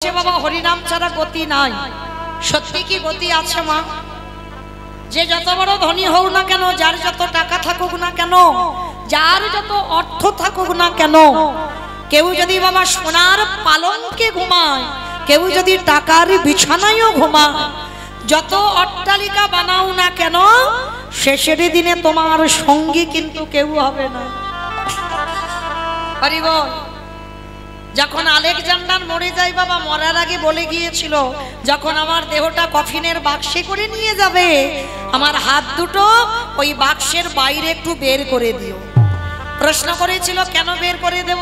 বাবা হরিনাম ছাড়া গতি নাই। সত্যি কি গতি আছে মা? যে যত বড় ধনী হোক না কেন, যার যত টাকা থাকুক না কেন, যার যত অর্থ থাকুক না কেন, কেউ যদি বাবা সোনার পালঙ্কে ঘুমায়, কেউ যদি টাকার বিছানায়ও ঘুমায়, যত অট্টালিকা বানাও না কেন, শেষের দিনে তোমার সঙ্গী কিন্তু কেউ হবে না। হরি বল। যখন আলেকজান্ডার মরে যায় বাবা, মরার আগে বলে গিয়েছিল, যখন আমার দেহটা কফিনের বাক্সে করে নিয়ে যাবে, আমার হাত দুটো ওই বাক্সের বাইরে একটু বের করে দিও। প্রশ্ন করেছিল কেন বের করে দেব?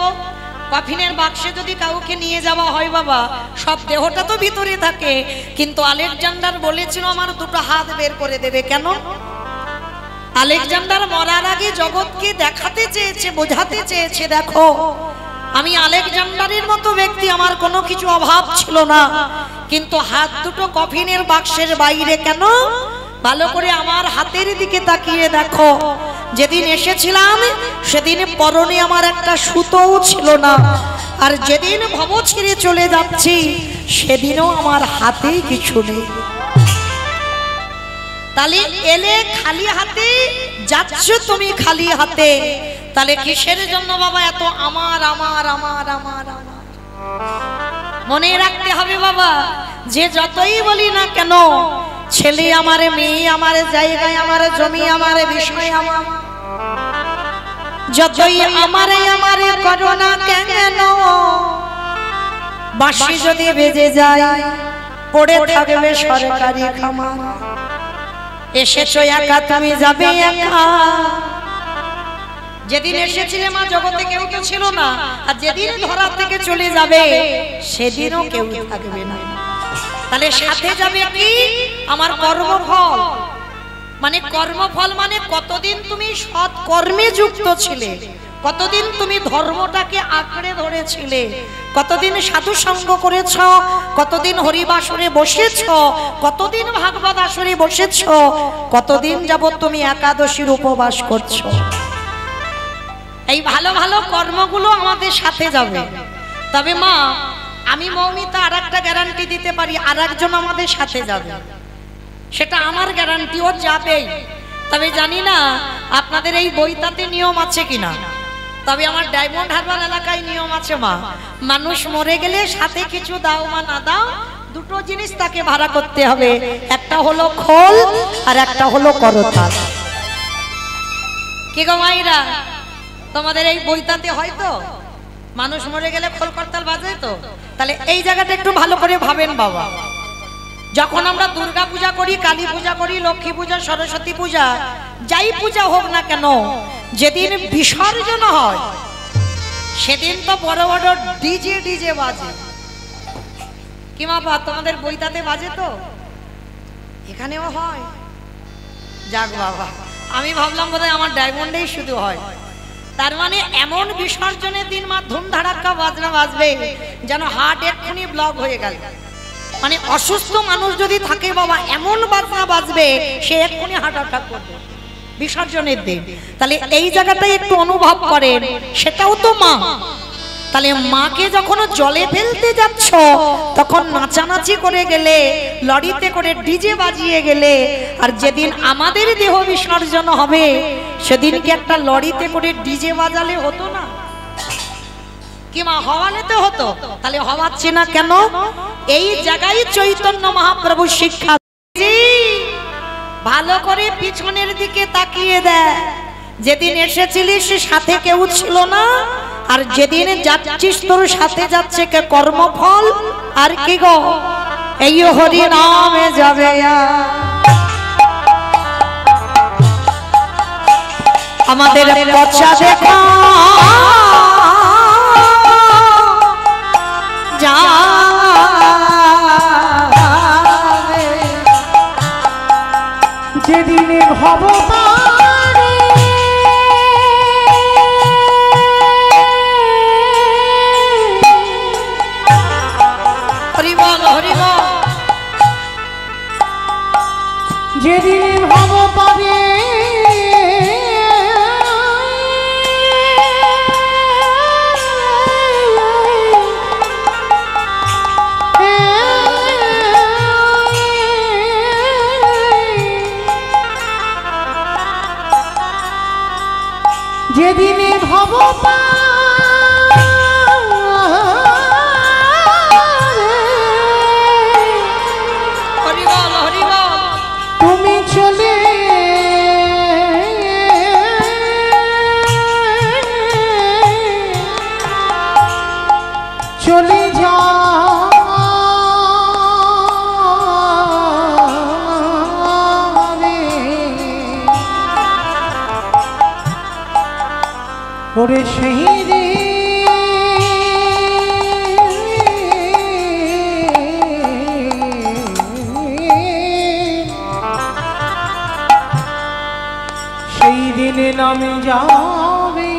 কফিনের বাক্সে যদি কাউকে নিয়ে যাওয়া হয় বাবা, সব দেহটা তো ভিতরে থাকে, কিন্তু আলেকজান্ডার বলেছিল আমার দুটো হাত বের করে দেবে। কেন? আলেকজান্ডার মরার আগে জগৎকে দেখাতে চেয়েছে, বোঝাতে চেয়েছে, দেখো আমি আলেকজান্ডারের মতো ব্যক্তি, আমার কোনো কিছু অভাব ছিল না, কিন্তু হাত দুটো কফিনের বাক্সের বাইরে কেন? ভালো করে আমার হাতের দিকে তাকিয়ে দেখো, যেদিন এসেছিলাম সেদিন পরনে আমার একটা সুতোও ছিল না, আর যেদিন ভব ছেড়ে চলে যাচ্ছি সেদিনও আমার হাতে কিছু নেই। তাহলে এলে খালি হাতে, যাচ্ছ তুমি খালি হাতে, তাহলে কিসের জন্য বাবা এত আমার আমার আমার আমার আমার? মনে রাখতে হবে বাবা, যে যতই বলি না কেন, ছেলে আমার, মেয়ে আমার, জায়গায় আমার, জমি আমার, বিষয় আমার, যতই আমারে আমারে করো না কেন, বাঁশি যদি বেজে যায় পড়ে থাকবে সরকারি খামার। এসেছো একা, তুমি যাবে একা। যেদিন এসেছিলে মা, জগতে কেউ তো ছিল না, আর যেদিন ধরা থেকে চলে যাবে সেদিনও কেউ থাকবে না। তাহলে সাথে যাবে কি? আমার কর্মফল। মানে কর্মফল মানে কতদিন তুমি সৎ কর্মে যুক্ত ছিলে, কতদিন তুমি ধর্মটাকে আঁকড়ে ধরেছিলে, কতদিন সাধু সঙ্গ করেছ, কতদিন হরিবাসরে বসেছ, কতদিন ভাগবত আসরে বসেছ, কতদিন যাবত তুমি একাদশীর উপবাস করছো। এই ভালো ভালো কর্মগুলো আমাদের সাথে যাবে। তবে মা, আমি মৌমিতা আর একটা গ্যারান্টি দিতে পারি, আর একজন আমাদের সাথে যাবে, সেটা আমার গ্যারান্টি, ও যাবেই। তবে জানি না আপনাদের এই বইটাতে নিয়ম আছে কিনা, তবে আমার ডায়মন্ড হারবার এলাকায় নিয়ম আছে মা, মানুষ মরে গেলে সাথে কিছু দাও বা না দাও, দুটো জিনিস তাকে ভাড়া করতে হবে, একটা হলো খোল আর একটা হলো করতাল। কি গো মাইরা, তোমাদের এই বইটাতে হয়তো মানুষ মরে গেলে খোল করতাল বাজে তো? তাহলে এই জায়গাটা একটু ভালো করে ভাবেন বাবা। যখন আমরা দুর্গা পূজা করি, কালী পূজা করি, লক্ষ্মী পূজা, সরস্বতী পূজা, যাই পূজা হোক না কেন, যেদিন বিসর্জন হয় সেদিন তো বড় বড় ডিজে ডিজে বাজে। কি বাবা, তোমাদের বইটাতে বাজে তো? এখানেও হয়? যাক বাবা, আমি ভাবলাম বোধহয় আমার ডায়মন্ডেই শুধু হয়। তার মানে এমন বিসর্জনের দিন মা ধুম ধাড়াক্কা বাজনা বাজবে যেন হার্ট এক্ষুনি ব্লক হয়ে গেল। মানে অসুস্থ মানুষ যদি থাকে বাবা, এমন বাজনা বাজবে সে এক্ষুনি হার্ট অ্যাটাক করবে বিসর্জনের দিন। তাহলে এই জায়গাটাই একটু অনুভব করেন, সেটাও তো মা। তাহলে মাকে যখন জলে ফেলতে যাচ্ছ, তখন নাচানাচি করে গেলে, লরিতে করে ডিজে বাজিয়ে গেলে, আর যেদিন আমাদের দেহ বিসর্জন হবে সেদিন কি একটা লরিতে করে ডিজে বাজালে হতো না? কি মা, হওয়ালেতে হতো? তাহলে হওয়াচ্ছে না কেন? এই জায়গায় চৈতন্য মহাপ্রভু শিক্ষা। ভালো করে পিছনের দিকে তাকিয়ে দেয়, যেদিন এসেছিলিস সাথে কেউ ছিল না, আর যেদিন যাচ্ছিস তোর সাথে যাচ্ছে কে কর্মফল। আর কি গো, এই হরি নামে যাবে। আমাদের পচা দেখা যাবে, যেদিনে ভবতারে হরি বল হরি বল, যেদিনে ভব পাবে যেদিনে ভব তুমি চলে চলে যাবে ওরে সেই রে সেই দিনে নামে যাবে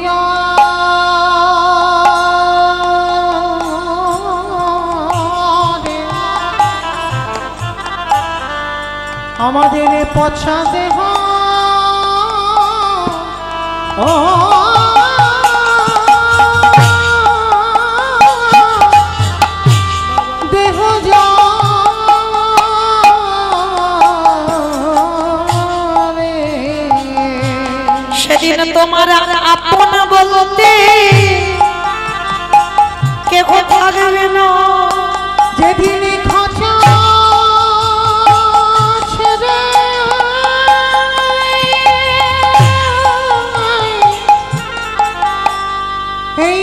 আমাদের পছা দেহ দেহ যাবে সেদিন তোমার আপন বলতে কেউ থাকবে না যেদিন খাঁচা ছেড়ে এই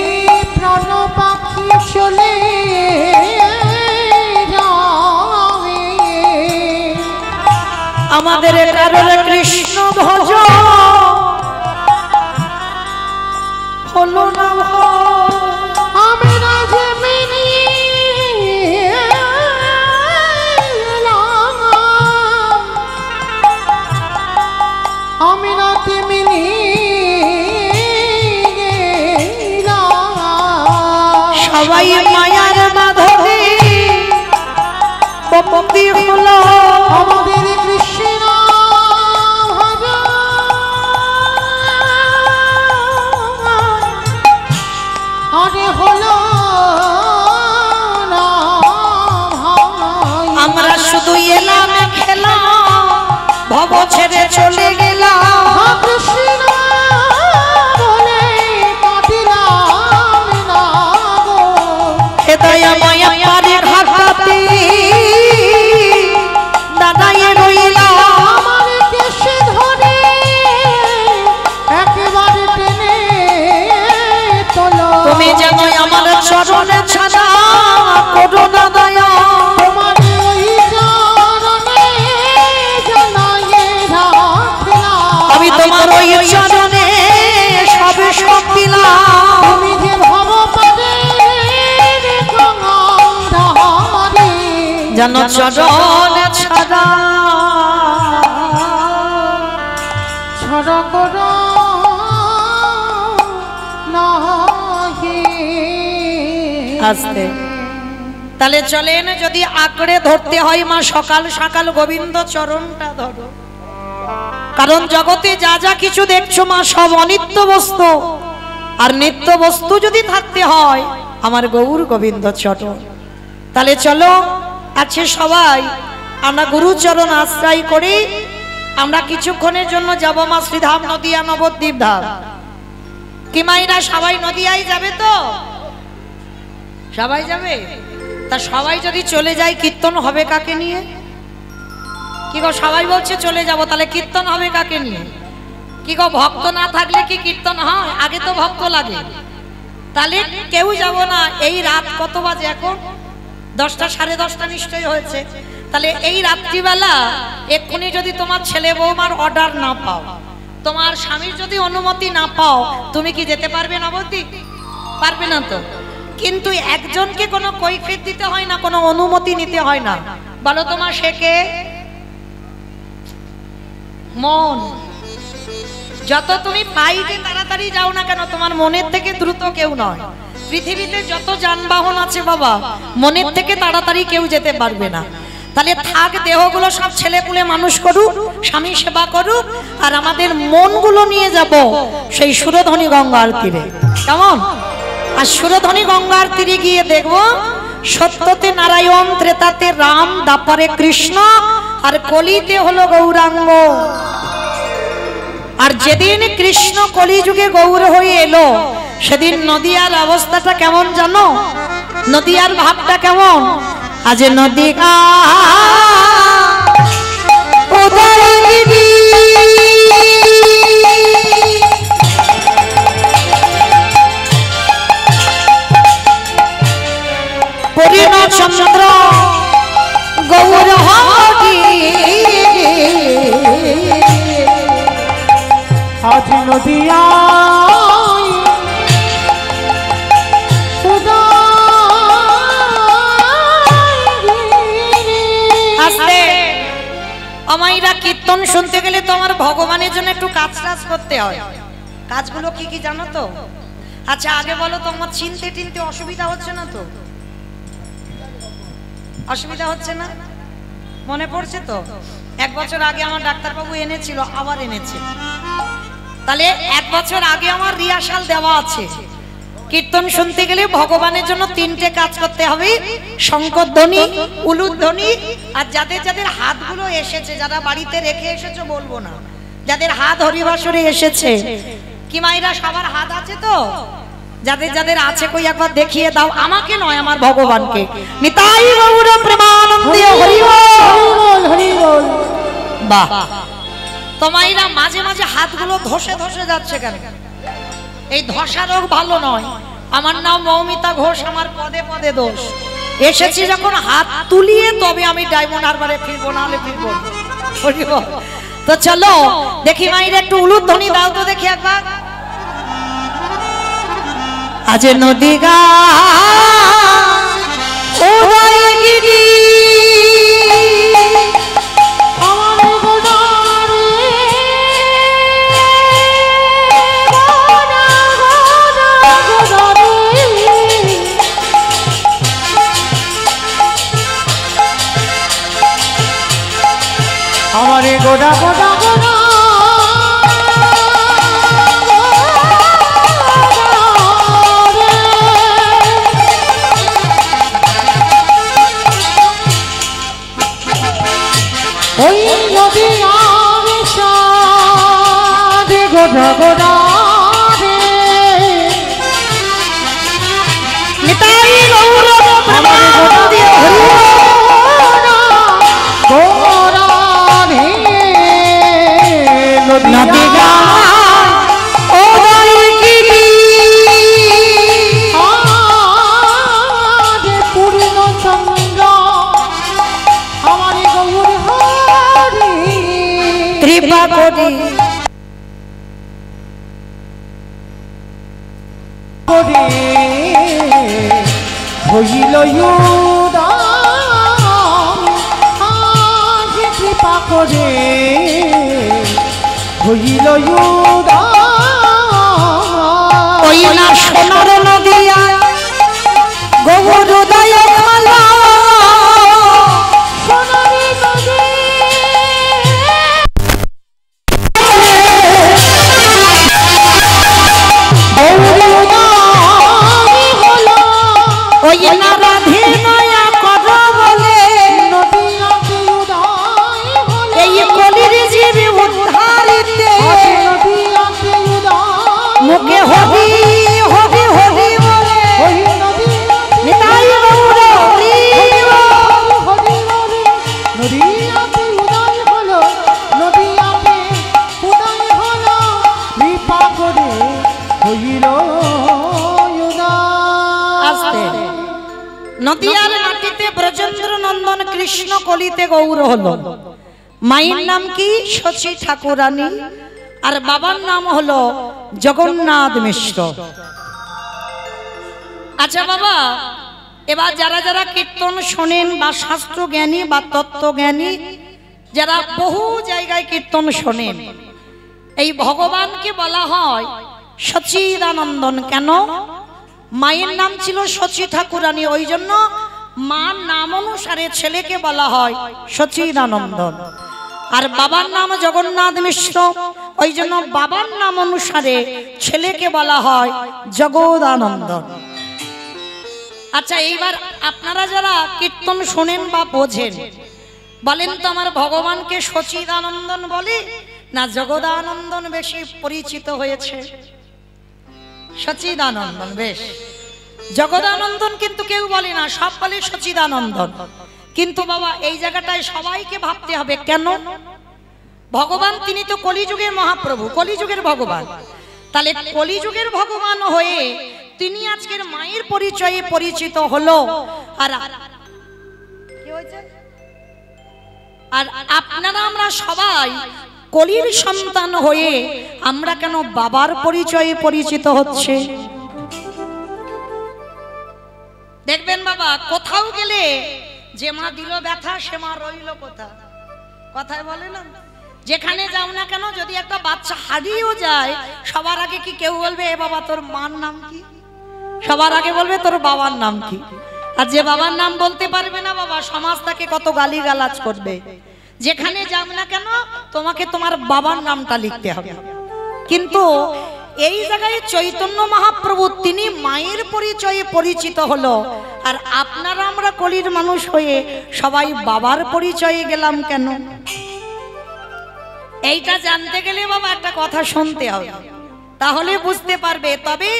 প্রাণ পাখি চলে যাবে আমাদের কারণ কৃষ্ণ ভজ হলো না আমি না যে মিনি আমি না তেমনি সবাই মায়ার মাধবে পপতি হলো আমাদের কৃষ্ণ আরে হলো না আমরা শুধু এলাম খেলাম ভব ছেড়ে চলে গেলাম কৃষ্ণ বলে কাটিলাম না গো দয়া মায়া পারে ঘাটাতে দাদায়ে রইলাম আমার কেশে ধরে একেবারে টেনে তোলো তুমি যেন আমার চরণে ছাড়া করো না দয়া তোমার ওই চরণে জানায়ে রাখলাম আমি তোমার ওই চরণে সবে সব দিলাম তুমি যে ভব পারে গঙ্গাধারে যেন চরণে ছাড়া ছড়া করো নাহি আস্তে তাহলে চলেন যদি আঁকড়ে ধরতে হয় মা সকাল সকাল গোবিন্দ চরণটা ধরো কারণ জগতে যা যা কিছু দেখছো মা সব অনিত্য বস্তু আর নিত্য বস্তু যদি থাকতে হয় আমার গৌর গোবিন্দ চরণ তাহলে চলো আছে সবাই আমরা গুরুচরণ আশ্রয় করি আমরা কিছুক্ষণের জন্য যাব মা শ্রীধাম নদিয়া নবদ্বীপ ধাম কি মাইরা সবাই নদিয়ায় যাবে তো সবাই যাবে তা সবাই যদি চলে যায় কীর্তন হবে কাকে নিয়ে কি গো সবাই বলছে চলে যাব তাহলে কীর্তন হবে কাকে নিয়ে কি গো ভক্ত না থাকলে কি কীর্তন হয় আগে তো ভক্ত লাগে তাহলে কেউ যাব না এই রাত কত বাজে এখন 10টা 10:30 নিশ্চয়ই হয়েছে তাহলে এই রাত্রিবেলা এক্ষুনি যদি তোমার ছেলে বৌমার অর্ডার না পাও তোমার স্বামীর যদি অনুমতি না পাও তুমি কি যেতে পারবে নবদ্বীপ পারবে না তো কিন্তু একজনকে কোনো কৈফিয়ত দিতে হয় না কোনো অনুমতি নিতে হয় না বলো তোমার সে কে মন যত তুমি পাইতে তাড়াতাড়ি যাও না কেন তোমার মনের থেকে দ্রুত কেউ নয় পৃথিবীতে যত যানবাহন আছে বাবা মনের থেকে তাড়াতাড়ি কেউ যেতে পারবে না তাহলে থাক দেহগুলো সব ছেলেপুলে মানুষ করুক স্বামী সেবা করুক আর আমাদের মনগুলো নিয়ে যাব সেই সুরধনী গঙ্গার তীরে কেমন আর সুরধনী গঙ্গার তীরে গিয়ে দেখবো সত্যতে নারায়ণ ত্রেতাতে রাম দাপারে কৃষ্ণ আর কলিতে হলো গৌরাঙ্গ আর যেদিন কৃষ্ণ কলিযুগে গৌর হয়ে এলো সেদিন নদিয়ার অবস্থাটা কেমন জানো? নদিয়ার ভাবটা কেমন? আজ নদী পরিণ চন্দ্র গৌর হরি আজ নদিয়া আমাইরা কীর্তন শুনতে গেলে তো আমার ভগবানের জন্য একটু কাজ টাজ করতে হয়। কাজগুলো কি কি জানো তো? আচ্ছা আগে বলো তো, আমার চিনতে টিনতে অসুবিধা হচ্ছে না তো? অসুবিধা হচ্ছে না? মনে পড়ছে তো? 1 বছর আগে আমার ডাক্তারবাবু এনেছিল, আবার এনেছে। তাহলে 1 বছর আগে আমার রিহার্সাল দেওয়া আছে। কীর্তন শুনতে গেলে ভগবানের জন্য 3টে কাজ করতে হবে, শঙ্করধ্বনি, উলুধ্বনি, আর যাদের যাদের হাতগুলো এসেছে, যারা বাড়িতে রেখে এসেছো বলবো না, যাদের হাত হরিবাসরে এসেছে, কি মাইরা সবার হাত আছে তো? যাদের যাদের আছে কই একবার দেখিয়ে দাও, আমাকে নয় আমার ভগবানকে। নিতাই গৌর প্রেমানন্দে হরি বল হরি বল। বাহ, তোমাইরা মাঝে মাঝে হাতগুলো ধসে ধসে যাচ্ছে কেন? এই ধসা রোগ ভালো নয়। আমার নাম মৌমিতা ঘোষ, আমার পদে পদে দোষ। এসেছি যখন হাত তুলিয়ে তবে আমি ডায়মন্ড হারবারে ফিরবো, না হলে ফিরবো না। তো চলো দেখি মাইরা একটু উলুধ্বনি দাও তো দেখি একবার। আজ নদী গা উদয়গিরি আমারে গোডা গোডা গোডা ওই নদী আমি সাদে গোডা গোডা রে নিতাই গৌর আমারে গোডা দিয়ে গোডা রে নদী গা উদয়গিরি আদে পূর্ণ চন্দ্র আমারে গৌর হরি কৃপা করি করে হইল উদাম আজ কৃপা করে হইল উদাম ওই না সোনার নদিয়া গৌর উদয় খালা সোনারি নদী ওই না রাধে নয়া কর বলে নদীয়াতে উদয় হলো এই কলির জীবী উদ্ধারিতে নদীয়াতে উদয় মুখে হরি হরি হরি বলে ওই নদীয়াতে নিতাই গৌর হরি হরি হরি নদীয়াতে উদয় হলো নদীয়াতে উদয় হলো কৃপা করে হইল আস্তে নদিয়ার মাটিতে ব্রজেন্দ্র নন্দন কৃষ্ণ কলিতে গৌর হলো। মায়ের নাম কি? শচী ঠাকুরানী, আর বাবার নাম হলো জগন্নাথ মিশ্র। আচ্ছা বাবা, এবার যারা যারা কীর্তন শোনেন বা শাস্ত্র জ্ঞানী বা তত্ত্ব জ্ঞানী, যারা বহু জায়গায় কীর্তন শোনেন, এই ভগবানকে বলা হয় সচিদানন্দন। কেন? মায়ের নাম ছিল শচী ঠাকুরানী, ওই জন্য মার নাম অনুসারে ছেলেকে বলা হয় সচিদানন্দন। আর বাবার নাম জগন্নাথ মিশ্র, ওই জন্য বাবার নাম অনুসারে ছেলেকে বলা হয় জগদানন্দন। আচ্ছা এইবার আপনারা যারা কীর্তন শোনেন বা বোঝেন, বলেন তো আমার ভগবানকে সচিদানন্দন বলে না জগদানন্দন বেশি পরিচিত হয়েছে? সচিদানন্দন। বেশ, জগদানন্দন কিন্তু কেউ বলে না, সব বলে সচিদানন্দন। কিন্তু বাবা এই জায়গাটায় সবাইকে ভাবতে হবে, কেন? ভগবান তিনি তো কলিযুগের মহাপ্রভু, কলিযুগের ভগবান। তাহলে কলিযুগের ভগবান হয়ে তিনি আজকের মায়ের পরিচয়ে পরিচিত হলো। আর কি হয়েছে? আর আপনারা আমরা সবাই কলির সন্তান হয়ে আমরা কেন বাবার পরিচয়ে পরিচিত হচ্ছে? দেখবেন বাবা, কোথাও গেলে যে মা দিল ব্যথা সে মা রইল কোথা, কথায় বলে না? যেখানে যাও না কেন, যদি একটা বাচ্চা হারিয়েও যায়, সবার আগে কি কেউ বলবে এ বাবা তোর মার নাম কি? সবার আগে বলবে তোর বাবার নাম কি? আর যে বাবার নাম বলতে পারবে না বাবা, সমাজ তাকে কত গালিগালাজ করবে। যেখানে যাও না কেন তোমাকে তোমার বাবার নামটা লিখতে হবে। কিন্তু এই জায়গায় চৈতন্য মহাপ্রভু তিনি মায়ের পরিচয়ে পরিচিত হলো, আর আপনারা আমরা কলির মানুষ হয়ে সবাই বাবার পরিচয়ে গেলাম কেন? এইটা জানতে গেলে বাবা একটা কথা শুনতে হবে, তাহলে বুঝতে পারবে। তবে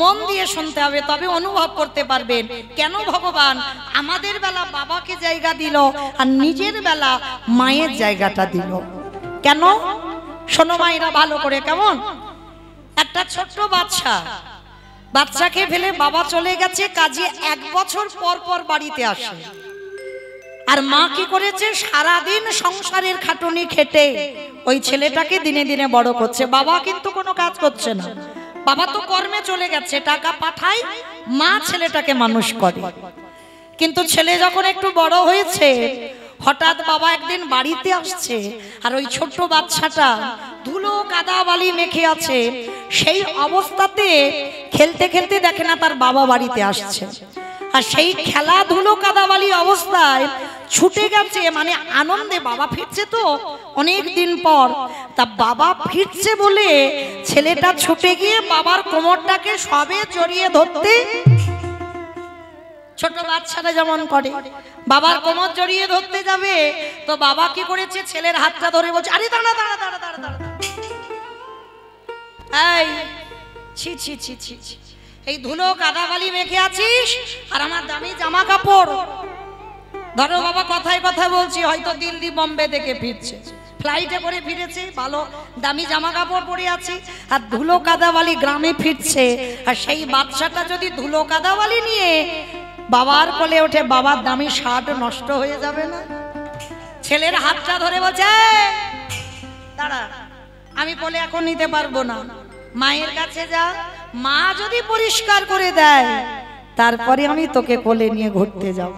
মন দিয়ে শুনতে হবে, তবে অনুভব করতে পারবেন কেন ভগবান আমাদের বেলা বাবাকে জায়গা দিল আর নিজের বেলা মায়ের জায়গাটা দিল। কেন শোনো মায়েরা ভালো করে। কেমন একটা ছোট্ট বাচ্চাকে ফেলে বাবা চলে গেছে কাজে, 1 বছর পর পর বাড়িতে আসে। আর মা কি করেছে, সারাদিন সংসারের খাটুনি খেটে ওই ছেলেটাকে দিনে দিনে বড় করছে। বাবা কিন্তু কোনো কাজ করছে না, বাবা তো কর্মে চলে গেছে, টাকা পাঠায়, মা ছেলেটাকে মানুষ করে। কিন্তু ছেলে যখন একটু বড় হয়েছে, হঠাৎ বাবা একদিন বাড়িতে আসছে, আর ওই ছোট্ট বাচ্চাটা ধুলো কাদা বালি মেখে আছে। সেই অবস্থাতে খেলতে খেলতে দেখে না তার বাবা বাড়িতে আসছে, আর সেই খেলাধুলো কাদাবালি অবস্থায় ছুটে গেছে, মানে আনন্দে বাবা ফিরছে তো অনেক দিন পর। তা বাবা ফিরছে বলে ছেলেটা ছুটে গিয়ে বাবার কোমরটাকে সবে জড়িয়ে ধরতে, ছোট বাচ্চারা যেমন করে, বাবার কোমর জড়িয়ে ধরতে যাবে, তো বাবা কি করেছে, ছেলের হাতটা ধরে বলছে আরে দাঁড়া দাঁড়া দাঁড়া দাঁড়া দাঁড়া, এই ছি ছি ছি ছি ছি, এই ধুলো কাদাবালি মেখে আছিস আর আমার দামি জামা কাপড়। ধরো বাবা কথায় কথা বলছি, হয়তো দিল্লি বোম্বে থেকে ফিরছে, ফ্লাইটে করে ফিরেছে, ভালো দামি জামা কাপড় পরে আছে, আর ধুলো কাদাবালি গ্রামে ফিরছে। আর সেই বাচ্চাটা যদি ধুলো কাদাবালি নিয়ে বাবার কোলে ওঠে, বাবার দামি শার্ট নষ্ট হয়ে যাবে না? ছেলের হাতটা ধরে বলছে দাঁড়া, আমি কোলে এখন নিতে পারবো না, মায়ের কাছে যা, মা যদি পরিষ্কার করে দেয় তারপরে আমি তোকে কোলে নিয়ে ঘুরতে যাব।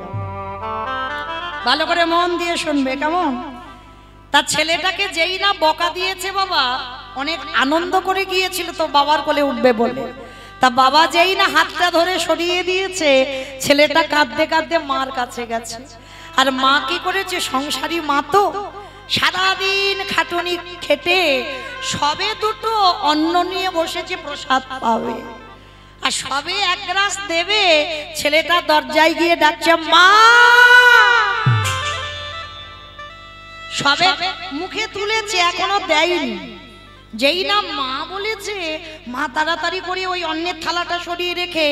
ভালো করে মন দিয়ে শুনবে কেমন? তার ছেলেটাকে যেই না বকা দিয়েছে, বাবা অনেক আনন্দ করে গিয়েছিল তো বাবার কোলে উঠবে বলে, তা বাবা যেই না হাতটা ধরে সরিয়ে দিয়েছে, ছেলেটা কাঁদতে কাঁদতে মার কাছে গেছে। আর মা কি করেছে, সংসারী মা তো সারাদিন খাটুনি খেটে সবে দুটো অন্ন নিয়ে বসেছে প্রসাদ পাবে, আর সবে 1 গ্লাস দেবে, ছেলেটা দরজায় গিয়ে ডাকছে মা, সবে মুখে তুলেছে এখনো দেয়নি। যেই না মা বলেছে, মা তাড়াতাড়ি করে ওই অন্নের থালাটা সরিয়ে রেখে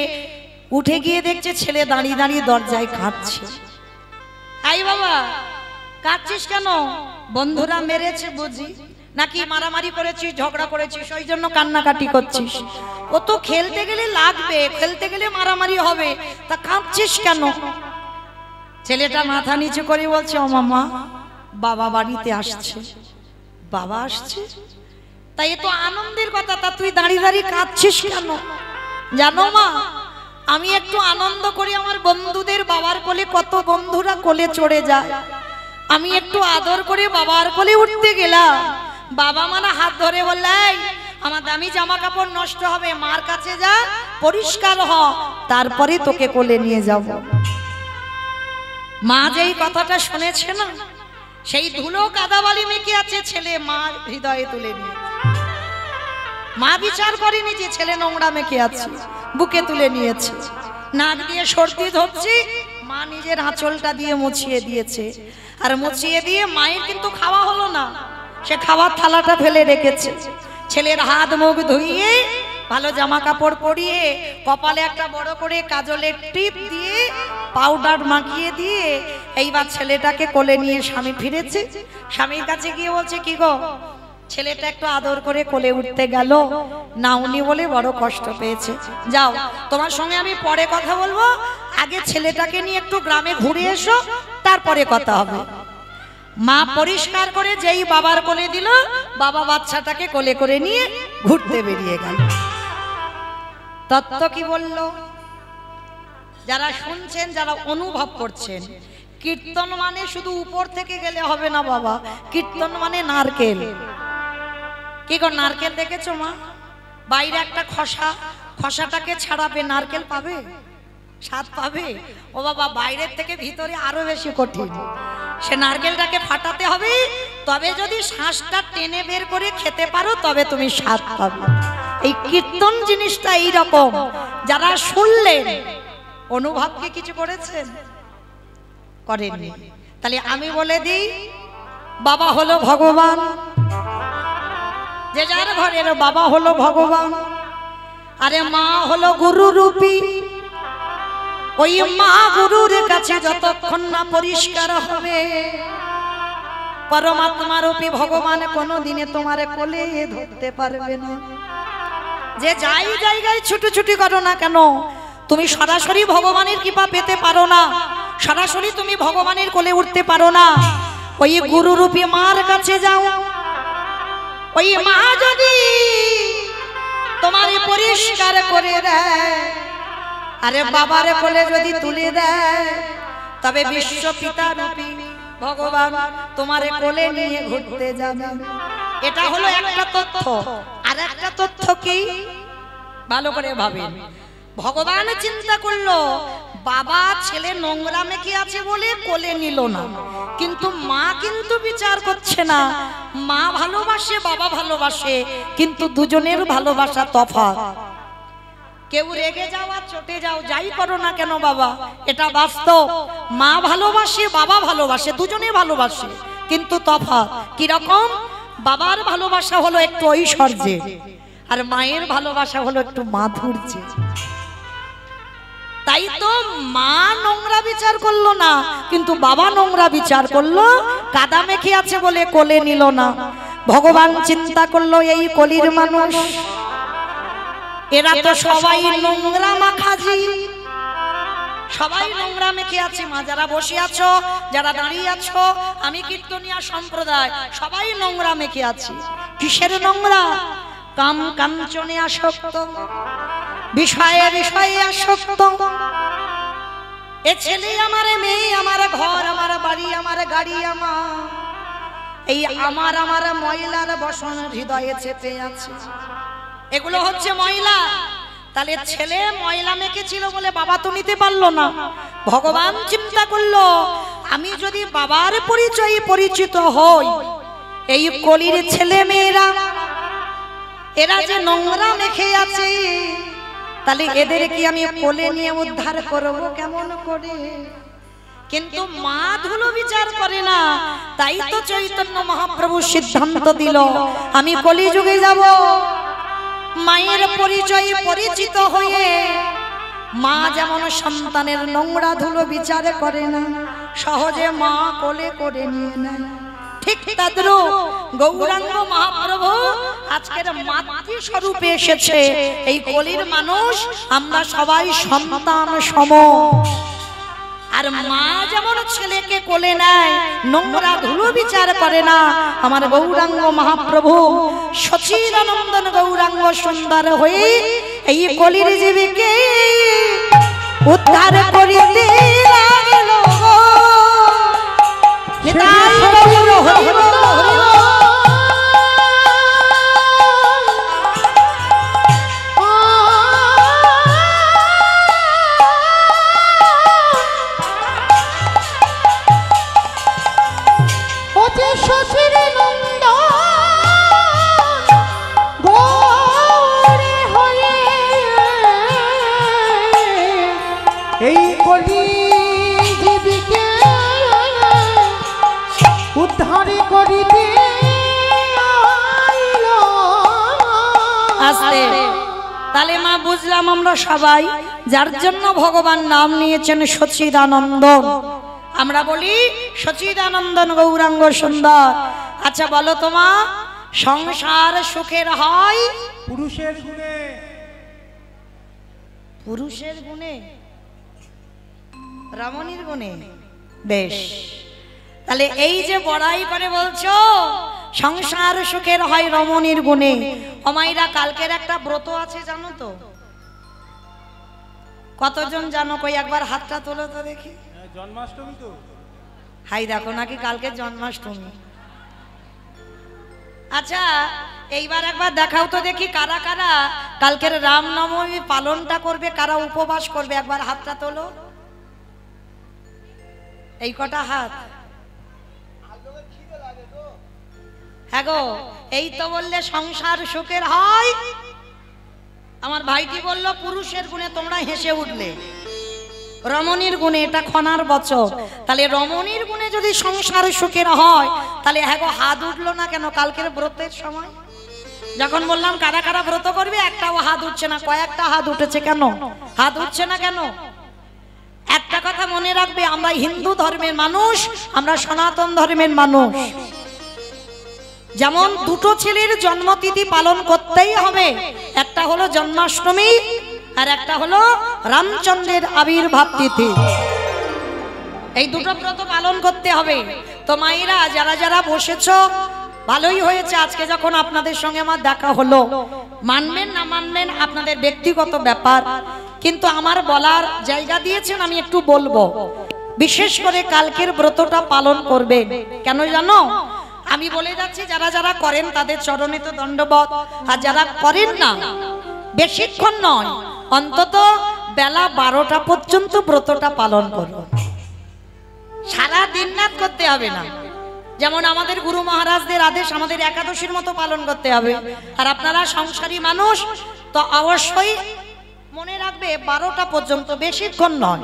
উঠে গিয়ে দেখছে ছেলে দাঁড়িয়ে দাঁড়িয়ে দরজায় কাঁদছে। আই বাবা কাঁদছিস কেন? বন্ধুরা মেরেছে বুঝি, নাকি মারামারি করেছিস, ঝগড়া করেছিস, ওই জন্য কান্নাকাটি করছিস? ও তো খেলতে গেলে লাগবে, খেলতে গেলে মারামারি হবে, তা কাঁদছিস কেন? ছেলেটা মাথা নিচু করে বলছে ও মামা, বাবা বাড়িতে আসছে। বাবা আসছে? তাই এ তো আনন্দের কথা, তা তুই দাঁড়িয়ে দাঁড়িয়ে কাঁদছিস কেন? জানো মা, আমি একটু আনন্দ করি, আমার বন্ধুদের বাবার কোলে কত বন্ধুরা কোলে চড়ে যায়, আমি একটু আদর করে বাবার কোলে উঠতে গেলাম, বাবা মানা হাত ধরে বললে আমার দামি জামা কাপড় নষ্ট হবে, মার কাছে যা, পরিষ্কার হ, তারপরে তোকে কোলে নিয়ে যাব। মা যেই কথাটা শুনেছে না, সেই ধুলো কাদাবালি মেখে আছে ছেলে, মা হৃদয়ে তুলে নিয়ে, মা বিচার করেনি যে ছেলে নোংরা মেখে আছে, বুকে তুলে নিয়েছে, নাক দিয়ে সর্দি ধরছে, মা নিজের আঁচলটা দিয়ে মুছিয়ে দিয়েছে। আর মুছিয়ে দিয়ে মায়ের কিন্তু খাওয়া হলো না, সে খাওয়ার থালাটা ফেলে রেখেছে। ছেলের হাত মুখ ধুইয়ে ভালো জামা কাপড় পরিয়ে কপালে একটা বড় করে কাজলের টিপ দিয়ে পাউডার মাখিয়ে দিয়ে এইবার ছেলেটাকে কোলে নিয়ে স্বামী ফিরেছে। স্বামীর কাছে গিয়ে বলছে, কি গো, ছেলেটা একটু আদর করে কোলে উঠতে গেল, নাউনি বলে বড় কষ্ট পেয়েছে। যাও, তোমার সঙ্গে আমি পরে কথা বলবো, আগে ছেলেটাকে নিয়ে একটু গ্রামে ঘুরে এসো, তারপরে কথা হবে। মা পরিষ্কার করে যেই বাবার কোলে দিল, বাবা বাচ্চাটাকে কোলে করে নিয়ে ঘুরতে বেরিয়ে গেল। তত্ত্ব কি বলল? যারা শুনছেন, যারা অনুভব করছেন, কীর্তন মানে শুধু উপর থেকে গেলে হবে না বাবা, কীর্তন মানে নারকেল। কি গো, নারকেল দেখেছো মা? বাইরে একটা খসা, খসাটাকে ছাড়াবে, নারকেল পাবে, স্বাদ পাবে? ও বাবা, বাইরের থেকে ভিতরে আরো বেশি কঠিন। সে নারকেলটাকে ফাটাতে হবে, তবে যদি শ্বাসটা টেনে বের করে খেতে পারো তবে তুমি স্বাদ পাবে। এই কীর্তন জিনিসটা এইরকম। যারা শুনলেন, অনুভব কি কিছু করেছেন? করেননি। তাহলে আমি বলে দিই, বাবা হলো ভগবান। যে যার ঘরের বাবা হলো ভগবান, আরে মা হলো গুরু রূপী। ওই মা গুরুর কাছে যতক্ষণ না পরিষ্কার হবে, পরমাত্মা রূপী ভগবান কোনোদিনে তোমার কোলে ধরতে পারবে না। যে যাই জায়গায় ছুটোছুটি করো না কেন, তুমি সরাসরি ভগবানের কৃপা পেতে পারো না, সরাসরি তুমি ভগবানের কোলে উঠতে পারো না। ওই গুরু রূপী মার কাছে যাও। ওই মা যদি তোমার পরিষ্কার করে দেয়, আরে বাবার কোলে যদি তুলে দেয়, তবে বিশ্ব পিতা রূপী ভগবান তোমার কোলে নিয়ে ঘুরতে যাবে। এটা হলো একটা তথ্য। আর একটা তথ্য কি, ভালো করে ভাবেন। ভগবান চিন্তা করলো, বাবা ছেলে নোংরা মেখে আছে বলে কোলে নিল না, কিন্তু মা কিন্তু বিচার করছে না। মা ভালোবাসে, বাবা ভালোবাসে, কিন্তু দুজনের ভালোবাসা তফাৎ। কেউ রেগে যাও আর চটে যাও, যাই করো না কেন বাবা, এটা বাস্তব। মা ভালোবাসে, বাবা ভালোবাসে, দুজনে ভালোবাসে, কিন্তু তফাৎ। কিরকম? বাবার ভালোবাসা হলো একটু ঐশ্বর্যে, আর মায়ের ভালোবাসা হলো একটু মাধুর্যে। তাই তো মা নোংরা বিচার করলো না, কিন্তু বাবা নোংরা বিচার করলো। কাদা মেখে আছে বলে কোলে নিল না। ভগবান চিন্তা করলো, এই কলির মানুষ, এরা তো সবাই নোংরা মাখাজি, সবাই নোংরা মেখে আছে। মা যারা বসে আছো, যারা দাঁড়িয়ে আছো, আমি কীর্তনিয়া সম্প্রদায়, সবাই নোংরা মেখে আছি। কিসের নোংরা? কাম কাঞ্চনে আসক্ত, বিষয়ে বিষয়ে আসক্ত। এ ছেলে আমার, মেয়ে আমার, ঘর আমার, বাড়ি আমার, গাড়ি আমার, এই আমার আমার ময়লার বসন হৃদয়ে চেপে আছে। এগুলো হচ্ছে ময়লা। তাহলে ছেলে ময়লা মেখেছিল বলে বাবা তো নিতে পারলো না। ভগবান চিন্তা করলো, আমি যদি বাবার পরিচয়ে পরিচিত হই, এই কলির ছেলে মেয়েরা এরা যে নোংরা মেখে আছে, তাহলে এদের কি আমি কোলে নিয়ে উদ্ধার করব কেমন করে? কিন্তু মা ধুলো বিচার করে না। তাই তো চৈতন্য মহাপ্রভু সিদ্ধান্ত দিল, আমি কলিযুগে যাব, মায়ের পরিচয়ে পরিচিত হয়ে। মা যেমন সন্তানের নোংরা ধুলো বিচার করে না, সহজে মা কোলে করে নিয়ে নেয়, ঠিক তদ্রূপ গৌরাঙ্গ মহাপ্রভু আজকের মাতৃ স্বরূপে এসেছে। এই কলির মানুষ আমরা সবাই সন্তান সম। আর মা যেমন ছেলেকে কোলে নেয়, নোংরা ধুলো বিচার করে না, আমার গৌরাঙ্গ মহাপ্রভু সচিদানন্দন গৌরাঙ্গ সুন্দর হয়ে এই কলির জীবকে উদ্ধার করিতে লাগল। নিতাই গৌর হরি বল। এই কলি বুঝলাম আমরা সবাই যার জন্য ভগবান নাম নিয়েছেন সচ্চিদানন্দন। আমরা বলি সচ্চিদানন্দন গৌরাঙ্গ সুন্দর। আচ্ছা বলো তোমা, সংসার সুখের হয় পুরুষের গুণে। পুরুষের গুণে, রমণীর গুণে? বেশ, তাহলে এই যে বড়াই করে বলছো সংসার সুখের হয় রমণীর গুণে, অমাইরা কালকের একটা ব্রত আছে জানো তো? কতজন জানো? কই একবার হাতটা তোলো তো দেখি। জন্মাষ্টমী তো। হাই দেখো নাকি কালকে জন্মাষ্টমী। আচ্ছা এইবার একবার দেখাও তো দেখি কারা কারা কালকের রামনবমী পালনটা করবে, কারা উপবাস করবে, একবার হাতটা তোলো। এই কটা হাত। হ্যাঁ গো, এই তো বললে সংসার সুখের হয়। আমার ভাইটি বলল পুরুষের গুণে, তোমরা হেসে উঠলে। রমণীর গুণে, এটা খনার বচন। তাহলে রমণীর গুণে যদি সংসার সুখের হয়, তাহলে হ্যাঁ গো হাত উঠলো না কেন কালকের ব্রতের সময়? যখন বললাম কারা কারা ব্রত করবে, একটাও হাত উঠছে না। কয়েকটা হাত উঠেছে, কেন হাত উঠছে না কেন? একটা কথা মনে রাখবে, আমরা হিন্দু ধর্মের মানুষ, আমরা সনাতন ধর্মের মানুষ। যেমন দুটো ছেলের জন্মতিথি পালন করতেই হবে, একটা হলো জন্মাষ্টমী আর একটা হলো রামচন্দ্রের আবির্ভাব তিথি। এই দুটো ব্রত পালন করতে হবে। তো মায়েরা যারা যারা বসেছো, ভালোই হয়েছে আজকে যখন আপনাদের সঙ্গে আমার দেখা হলো। মানবেন না মানবেন আপনাদের ব্যক্তিগত ব্যাপার, কিন্তু আমার বলার জায়গা দিয়েছেন, আমি একটু বলবো। বিশেষ করে কালকের ব্রতটা পালন করবেন। কেন জানো? আমি বলে যাচ্ছি, যারা যারা করেন তাদের চরণে তো দণ্ডবত, আর যারা করেন না বেশিক্ষণ নয়, অন্তত বেলা 12টা পর্যন্ত ব্রতটা পালন করুন। সারা দিন রাত করতে হবে না। যেমন আমাদের গুরু মহারাজদের আদেশ আমাদের একাদশীর মতো পালন করতে হবে। আর আপনারা সংসারী মানুষ, তো অবশ্যই মনে রাখবে 12টা পর্যন্ত, বেশিক্ষণ নয়।